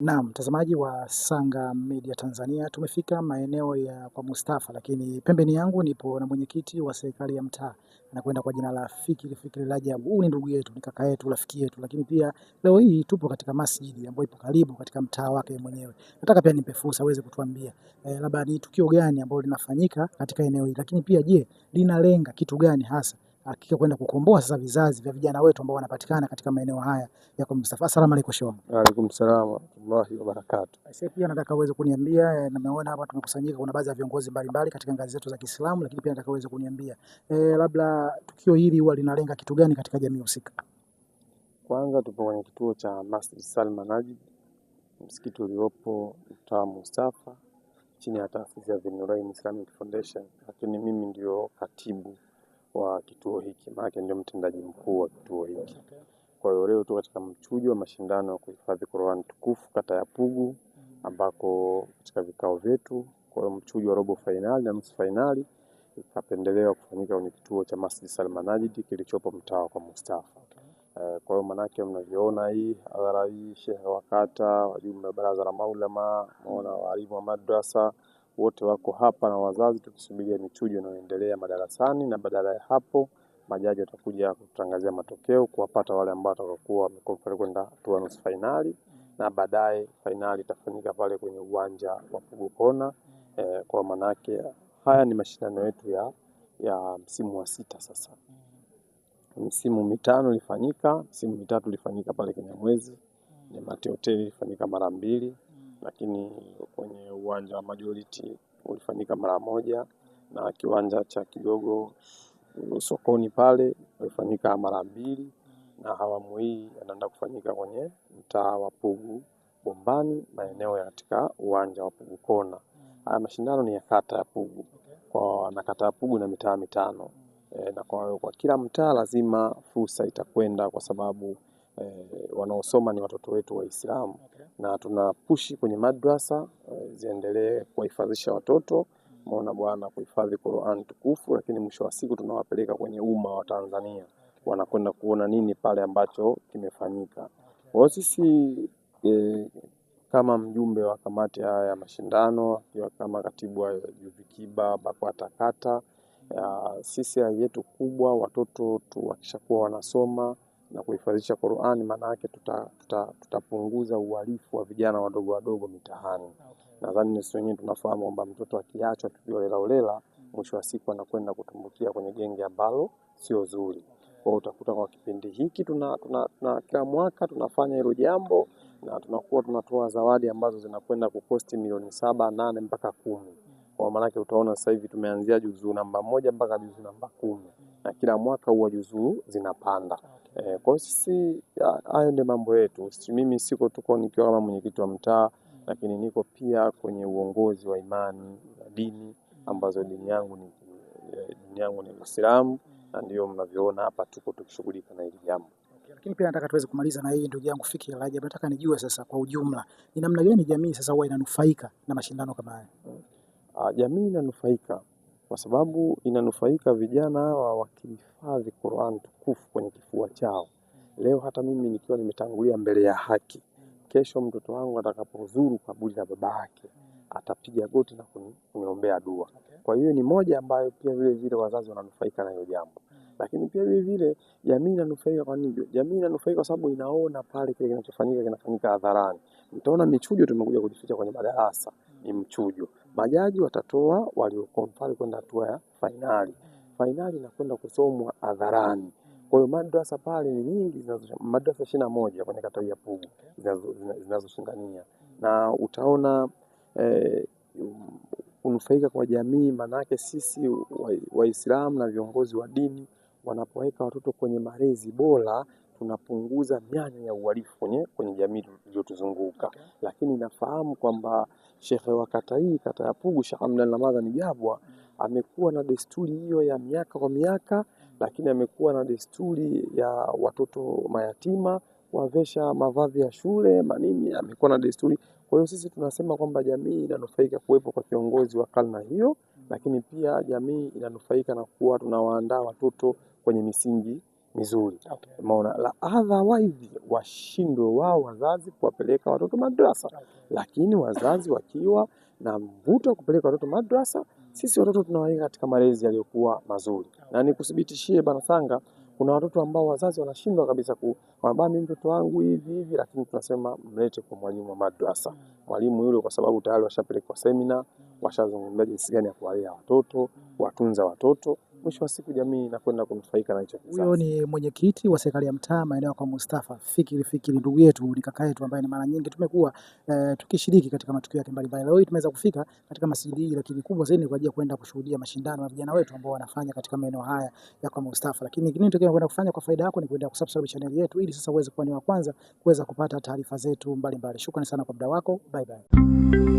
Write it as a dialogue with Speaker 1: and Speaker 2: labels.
Speaker 1: Naam, mtazamaji wa Sanga Media Tanzania, tumefika maeneo ya kwa Mustafa, lakini pembeni yangu nipo na mwenyekiti wa serikali ya mtaa, anakwenda kwa jina la Fikri Rajab. Huyu ni ndugu yetu, ni kaka yetu, rafiki yetu, lakini pia leo hii tupo katika masjidi ambayo ipo karibu katika mtaa wake mwenyewe. Nataka pia nimpe fursa aweze kutuambia labda ni tukio gani ambalo linafanyika katika eneo hili, lakini pia je, linalenga kitu gani hasa hakika kwenda kukomboa sasa vizazi vya vijana wetu ambao wanapatikana katika maeneo haya ya kwa Mustafa. Asalamu alaykum shehe.
Speaker 2: Waalaikum salaam warahmatullahi wabarakatuh.
Speaker 1: Sasa pia nataka uweze kuniambia nimeona hapa tumekusanyika, kuna baadhi ya viongozi mbalimbali katika ngazi zetu za Kiislamu, lakini pia nataka uweze kuniambia labda tukio hili huwa linalenga kitu gani katika jamii husika?
Speaker 2: Kwanza tupo kwenye kituo cha Masjid Salman Najib, msikiti uliopo mtaa Mustafa chini ya taasisi ya Nurain Islamic Foundation, lakini mimi ndio katibu wa kituo hiki, maana ndio mtendaji mkuu wa kituo hiki. Kwa hiyo leo tuko katika mchujo wa mashindano ya kuhifadhi Qur'an tukufu kata ya Pugu, ambako katika vikao vyetu kwa hiyo mchujo wa robo finali na nusu finali ikapendelewa kufanyika kwenye kituo cha Masjid Salman Najib kilichopo mtaa kwa Mustafa. Kwa hiyo manake mnavyoona hii hadhara hii, shehe wa kata, wajumbe wa baraza la maulama, maona walimu wa madrasa wote wako hapa na wazazi, tukisubiria michujo inayoendelea madarasani, na badala ya hapo majaji watakuja kutangazia matokeo kuwapata wale ambao watakuwa wamekwenda kwenda hatua nusu finali, na baadaye finali itafanyika pale kwenye uwanja wa Pugu Kona. Kwa manake haya ni mashindano yetu ya msimu wa 6 sasa. Misimu mitano ilifanyika, misimu mitatu ilifanyika pale Kinyamwezi, Nyamate Hotel ilifanyika mara 2, lakini kwenye uwanja wa Majority ulifanyika mara 1, na kiwanja cha Kigogo sokoni pale ulifanyika mara 2, na awamu hii yanaenda kufanyika kwenye mtaa wa Pugu Bombani, maeneo ya katika uwanja wa Pugu Kona. Haya mashindano ni ya kata ya Pugu, na kata ya Pugu na mitaa mitano. Na kwa kila mtaa lazima fursa itakwenda, kwa sababu wanaosoma ni watoto wetu Waislamu, na tunapushi kwenye madrasa ziendelee kuhifadhisha watoto, maana bwana, kuhifadhi Qur'an tukufu, lakini mwisho wa siku tunawapeleka kwenye umma wa Tanzania, wanakwenda kuona nini pale ambacho kimefanyika. Kwa sisi kama mjumbe wa kamati haya ya mashindano, akiwa kama katibu wa Juvikiba BAKWATA kata, sisi yetu kubwa watoto tu wakishakuwa wanasoma na kuhifadhisha Qur'ani, maana yake tutapunguza uhalifu wa vijana wadogo mitaani. Nadhani sisi wenyewe tunafahamu kwamba mtoto akiachwa tukiolela mwisho wa siku anakwenda kutumbukia kwenye genge ambalo sio zuri. Kwa utakuta kwa kipindi hiki tuna kila mwaka tunafanya hilo jambo, na tunakuwa tunatoa zawadi ambazo zinakwenda kukosti milioni 7, 8 mpaka 10. Kwa maana yake utaona sasa hivi tumeanzia juzuu namba 1 mpaka juzuu namba 10, na kila mwaka huwa juzuu zinapanda. Kwa sisi hayo ndio mambo yetu. Mimi tuko nikiwa kama mwenyekiti wa mtaa, lakini niko pia kwenye uongozi wa imani na dini, ambazo dini yangu ni Uislamu, na ndio mnavyoona hapa tuko tukishughulika na hili jambo.
Speaker 1: Lakini pia nataka tuweze kumaliza na hii ndugu yangu Fikri Rajab, nataka nijue sasa kwa ujumla ni namna gani jamii sasa huwa inanufaika na mashindano kama haya?
Speaker 2: Jamii inanufaika kwa sababu inanufaika vijana hawa wakihifadhi Qur'an tukufu kwenye kifua chao. Leo hata mimi nikiwa nimetangulia mbele ya haki, kesho mtoto wangu atakapozuru kaburi la baba yake atapiga goti na kuniombea dua. Kwa hiyo ni moja ambayo pia vile wazazi wananufaika na hiyo jambo. Lakini pia vile jamii inanufaika. Kwa nini? Jamii inanufaika kwa sababu inaona pale kile kinachofanyika hadharani. Mtaona michujo tumekuja kujificha kwenye madarasa, ni mchujo. Majaji watatoa waliokompali kwenda hatua ya finali. Finali inakwenda kusomwa hadharani. Kwa hiyo madrasa pale ni nyingi, madrasa 21 kwenye kata ya Pugu zinazoshindania, na utaona kunufaika kwa jamii. Manake sisi Waislamu na viongozi wa dini wanapoweka watoto kwenye malezi bora, tunapunguza mianya ya uhalifu kwenye jamii iliyotuzunguka. Lakini nafahamu kwamba shekhe wa kata hii, kata ya Pugu, Sheikh Hamdan Ramadhani Jabwa, amekuwa na desturi hiyo ya miaka kwa miaka, lakini amekuwa na desturi ya watoto mayatima wavesha mavazi ya shule manini, amekuwa na desturi. Kwa hiyo sisi tunasema kwamba jamii inanufaika kuwepo kwa kiongozi wa karne hiyo, lakini pia jamii inanufaika na kuwa tunawaandaa watoto kwenye misingi mizuri.
Speaker 1: Okay.
Speaker 2: Umeona, la otherwise washindwe wao wazazi kuwapeleka watoto madrasa.
Speaker 1: Okay.
Speaker 2: Lakini wazazi wakiwa na mvuto wa kupeleka watoto madrasa, sisi watoto tunawaweka katika malezi yaliyokuwa mazuri. Na nikuthibitishie bana Sanga, kuna watoto ambao wazazi wanashindwa kabisa kwamba mimi mtoto wangu hivi hivi, lakini tunasema mlete kwa mwalimu wa madrasa. Mwalimu yule kwa sababu tayari washapelekwa semina, washazungumzia jinsi gani ya kuwalea watoto, watunza watoto. Mwisho wa siku jamii inakwenda kunufaika na hicho kizazi.
Speaker 1: Huyo ni mwenyekiti wa serikali ya mtaa maeneo kwa Mustafa Fikiri, ndugu yetu, ni kaka yetu ambaye ni mara nyingi tumekuwa tukishiriki katika matukio yake mbalimbali. Leo hii tumeweza kufika katika masjidi hii, lakini kubwa zaidi ni kwa ajili ya kwenda kushuhudia mashindano ya vijana wetu ambao wanafanya katika maeneo haya ya kwa Mustafa. Lakini kingine tunakwenda kufanya kwa faida yako ni kwenda kusubscribe channel yetu ili sasa uweze kuwa ni wa kwanza kuweza kupata taarifa zetu mbalimbali. Shukrani sana kwa muda wako. Bye bye.